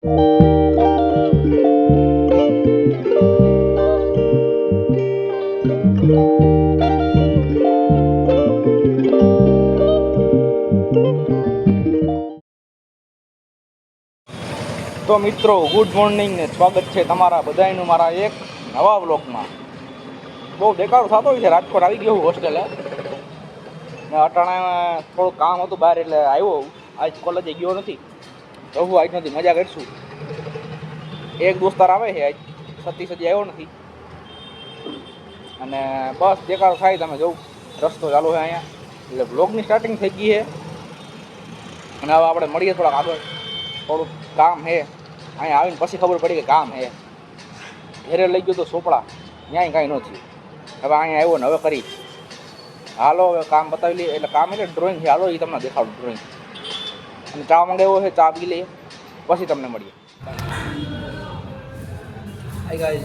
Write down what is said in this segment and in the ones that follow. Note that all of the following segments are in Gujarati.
તો મિત્રો ગુડ મોર્નિંગ ને સ્વાગત છે તમારા બધાનું મારા એક નવા વ્લોગમાં. બહુ દેખાડો થતો હોય છે. રાજકોટ આવી ગયો હું હોસ્ટેલે ને અટાણા થોડું કામ હતું બહાર એટલે આવ્યો. આજ કોલેજે ગયો નથી તો હું આજ નથી મજા કરીશું. એક દોસ્તાર આવે છે આજ, સતીશ હજી આવ્યો નથી અને બસ દેખાડો થાય. તમે જોઉં રસ્તો ચાલુ છે અહીંયા એટલે વ્લોગની સ્ટાર્ટિંગ થઈ ગઈ છે અને હવે આપણે મળીએ થોડાક આગળ. થોડુંક કામ છે અહીંયા આવીને પછી ખબર પડી કે કામ છે. ઘેરે લઈ ગયો તો સોપડા ત્યાંય કાંઈ ન થયું. હવે અહીંયા આવ્યો ને હવે કરી હાલો હવે કામ બતાવી લઈએ. એટલે કામ એટલે ડ્રોઈંગ છે. હાલો એ તમને દેખાડું ડ્રોઈંગ. અને ચા મંગાવ્યો છે, ચા પી લઈએ પછી તમને મળીએ. હાય ગાઈસ,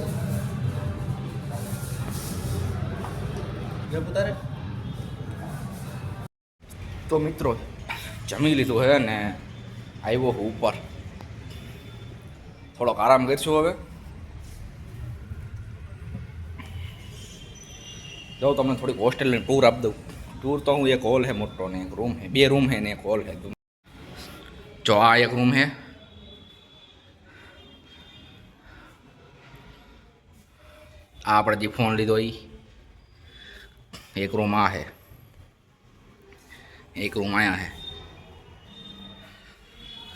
તો મિત્રો જમી લીધું છે ને આવ્યો હું ઉપર. થોડોક આરામ કરીશું હવે. જાઉં તમને થોડીક હોસ્ટેલની ટૂર આપી દઉં. ટૂર તો હું એક હોલ છે મોટો ને એક રૂમ છે, 2 રૂમ છે ને એક હોલ છે. જો આ એક રૂમ છે, આ આપણે જે ફોન લીધો એ એક રૂમ આ છે, એક રૂમ અહીંયા છે.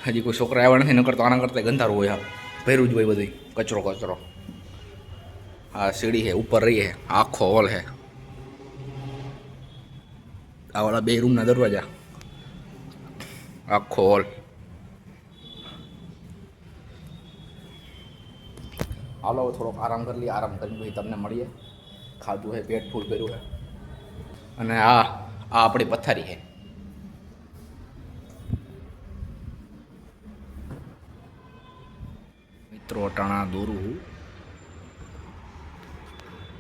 હજી કોઈ છોકરા આવ્યા નથી, નકર તો આના કરતાં ગંધારું હોય. આ ભર્યું જ હોય બધું કચરો કચરો. આ સીડી છે, ઉપર રહી છે, આખો હોલ છે. આ વાળા 2 રૂમના દરવાજા, આખો હોલ. હાલો થોડોક આરામ કરી લઈએ. આરામ કરીને ભાઈ તમને મળીએ. ખાધું છે, પેટ ફૂલ કર્યું છે. અને આ આપણી પથારી છે. મિત્રો અટાણા દોરું,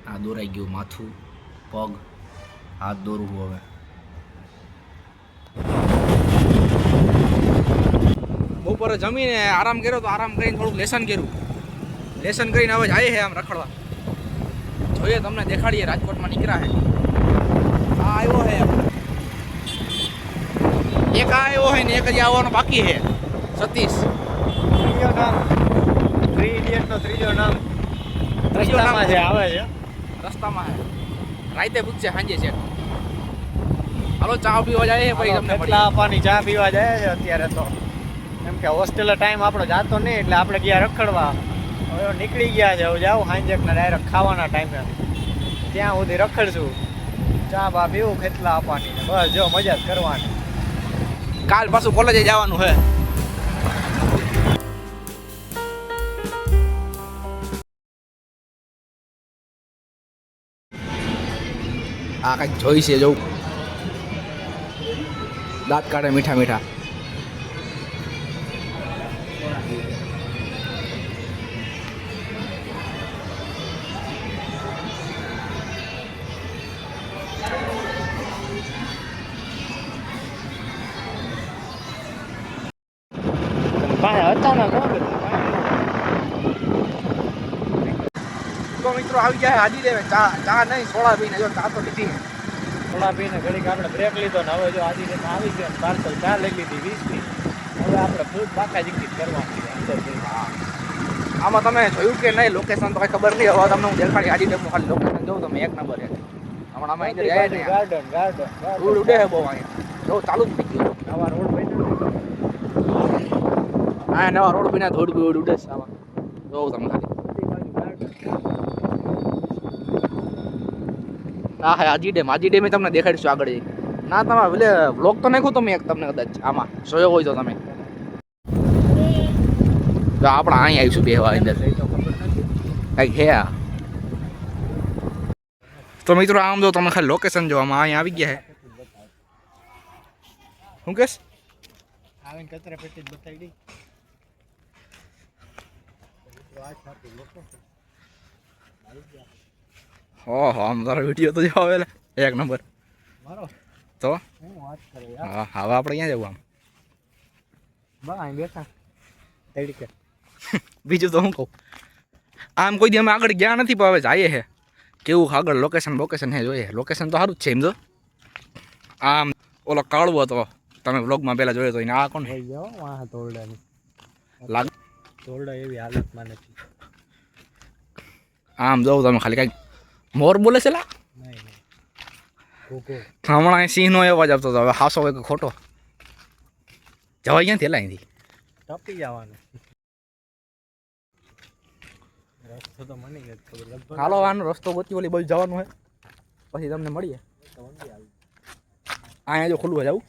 આ દોરાઈ ગયું માથું, પગ, હાથ દોરું હવે. બપોરે જમીને આરામ કર્યો તો આરામ કરીને થોડુંક લેસન કર્યું. લેસન કરીને હવે જાય છે આમ રખડવા. જોઈએ તમને દેખાડીએ રાજકોટમાં નીકળ્યા છે. આ આવ્યો છે એક, આ આવ્યો છે ને એક હજી આવવાનો બાકી છે. સતીશ ત્રીજો નામ રસ્તામાં છે, આવે છે રસ્તામાં છે. રાતે પૂછશે સાંજે છે. હાલો ચા પીવા જાય પછી તમને કેટલા પાણી ચા પીવા જાય છે અત્યારે તો. એમ કે હોસ્ટેલ ટાઈમ આપણો જાતો નહીં એટલે આપણે ગયા રખડવા. હવે નીકળી ગયા છે. હવે જાઉં સાંજેકના ડાયરેક્ટ ખાવાના ટાઈમે ત્યાં સુધી રખડશું. ચા બા પીવું, ખેતલા આપવાની, બસ જો મજા જ કરવાની. કાલ પાછું કોલેજે જવાનું છે. આ કંઈક જોઈ છે જોઉં. દાંત કાઢે મીઠા મીઠા. હતા ને તો મિત્રો આવી ગયા હાજી દેવે. ચા ચા નહીં, સોડા પીને. જો ચા તો લીધી. થોડા પીને ઘડીક આપણે બ્રેક લીધો ને હવે જો આજે આવી ગયા પાર્સલ ચા લઈ લીધી 20ની. હવે આપણે ફૂડ બાકા જીકી કરવાની અંદર. આમાં તમે જોયું કે નહીં લોકેશન તો કઈ ખબર નહીં. હવે તમને હું દેખાડી હાજી દેવનું ખાલી લોકેશન જોઉં તમે એક નંબર છે. હમણાં આમાં અંદર જાય ને ગાર્ડન રોડ ઉડે છે બહુ અહીંયા. જો ચાલુ જ થઈ ગયું. નવા રોડ બન્યો. હા નવા રોડ બન્યા, ધોડ બી ઉડે છે આમાં. જોઉં તમે ખાલી. હા હા હાજી ડેમ તમને દેખાડીશું આગળ જઈ. ના તમે એટલે વ્લોગ તો નાખ્યું તમે એક, તમને કદાચ આમાં જોયો હોય તો તમે. તો આપણે અહીં આવીશું બેહવા અંદર. કંઈક હે આ. તો મિત્રો આમ જો તમે ખાલી લોકેશન જો આમાં અહીંયા આવી ગયા છે. શું કહેશ? આવીને કચરા પેટી જ બતાવી દઈ. ઓહો આમ તારો વિડીયો તો જો હવે એક નંબર. મારો તો હું વાત કરે યાર. હા હવે આપણે ક્યાં જવું આમ? બા અહીં બેઠા તડકે. બીજું તો હું કહું, આમ કોઈ દી અમે આગળ ગયા નથી પણ હવે જઈએ છે. કેવું આગળ લોકેશન હે જોઈએ. લોકેશન તો સારું જ છે એમ તો. આમ ઓલો કાળવો હતો તમે વ્લોગમાં પહેલાં જોયો તો એને આ કોણ થઈ ગયો વાહ તોરડાની લાગે. તોરડા એવી હાલતમાં નથી. આમ જોઉં તમે ખાલી કાંઈક મોર બોલે છે લા. નહીં ઘોઘો હમણાં સિંહનો અવાજ આવતો હતો. હવે હાસો હોય કે ખોટો જવાય ક્યાંથી એલા અહીંથી. ટપી જવાનું. રસ્તો તો મને નથી ખબર લગભગ હાલો આનો રસ્તો ગોતી ઓલી બાજુ જવાનું હોય પછી તમને મળીએ. અહીંયા જો ખુલ્લું જવું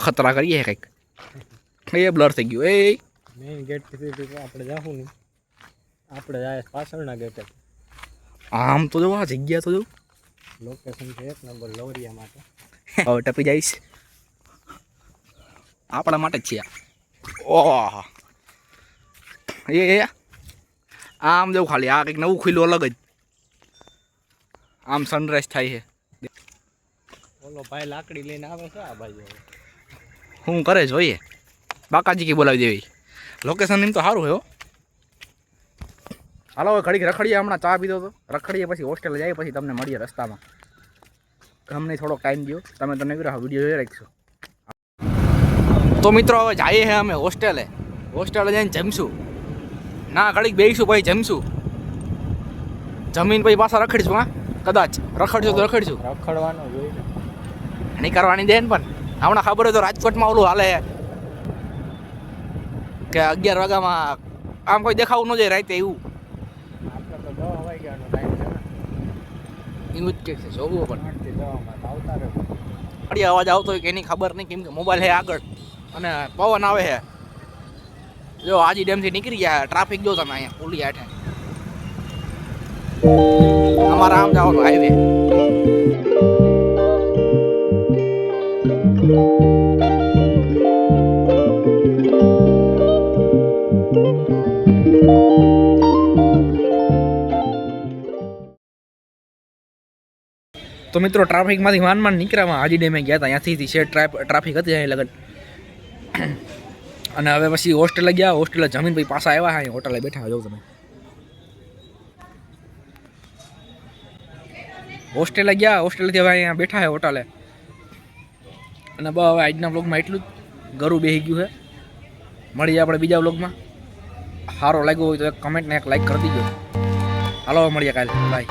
ખતરા કરીએ કંઈક. એ બ્લર થઈ ગયું. એ મેઇન ગેટ થી આપણે જાવું ને આપણે જાય પાછળના ગેટે. આમ તો જો આ જગ્યા તો જો લોકેશન છે એક નંબર લવરિયા માટે. હવે ટપી જઈશ આપણા માટે જ છે. ઓહ એ આમ જવું ખાલી આ કંઈક નવું ખુલ્લું અલગ જ. આમ સનરાઈઝ થાય છે. ઓલો ભાઈ લાકડી લઈને આવે છે આ બાજુ. શું કરે જોઈએ બાકાજી કી બોલાવી દેવી. લોકેશન એમ તો સારું છે હો. હાલો હવે ઘડીક રખડીએ. હમણાં ચા પીધો તો રખડીએ પછી હોસ્ટેલ જઈએ પછી તમને મળીએ રસ્તામાં. અમને થોડોક ટાઈમ દો તમે તો નહીં વિડીયો જોઈ રાખીશું. તો મિત્રો હવે જઈએ છે અમે હોસ્ટેલે જઈને જમશું. ના ઘડીક બેસીશું પછી જમશું. જમીન પછી પાછા રખડીશું. હા કદાચ રખડશું તો રખડીશું. રખડવાનું જોઈએ ને. નહીં કરવાની દે ને પણ હમણાં ખબર હોય તો રાજકોટમાં ઓલું હાલે કે 11 વાગ્યામાં આમ કોઈ દેખાવું ન જાય રાતે એવું. આપણે તો 10 વાગ્યાનો ટાઈમ છે ને. એવું જ કે છે જોવું પણ 8 થી 10 માં આવતા રહે. ગાડી અવાજ આવતો હોય કે એની ખબર નહીં કેમ કે મોબાઈલ છે આગળ અને પવન આવે છે. જો આજી ડેમથી નીકળી ગયા. ટ્રાફિક જો તમે અહીંયા પુલી આઠે અમારા આમ જવાનું હાઈવે. તો મિત્રો ટ્રાફિકમાંથી માંડ નીકળ્યા. હાજી ડેમે ગયા હતા. ત્યાંથી શેર ટ્રાફિક હતી અહીં લગન. અને હવે પછી હોસ્ટેલે ગયા. હોસ્ટેલે જમીન પછી પાછા આવ્યા. અહીં હોટલે બેઠા જો તમે. હોસ્ટેલે ગયા. હોસ્ટેલથી હવે અહીંયા બેઠા છે હોટલે. અને બસ હવે આજના બ્લોગમાં એટલું જ. ગરું બેસી ગયું છે. મળીએ આપણે બીજા બ્લોગમાં. સારો લાગ્યો હોય તો એક કમેન્ટ ને એક લાઈક કરી દીજો. હાલો મળીએ કાલે. બાય.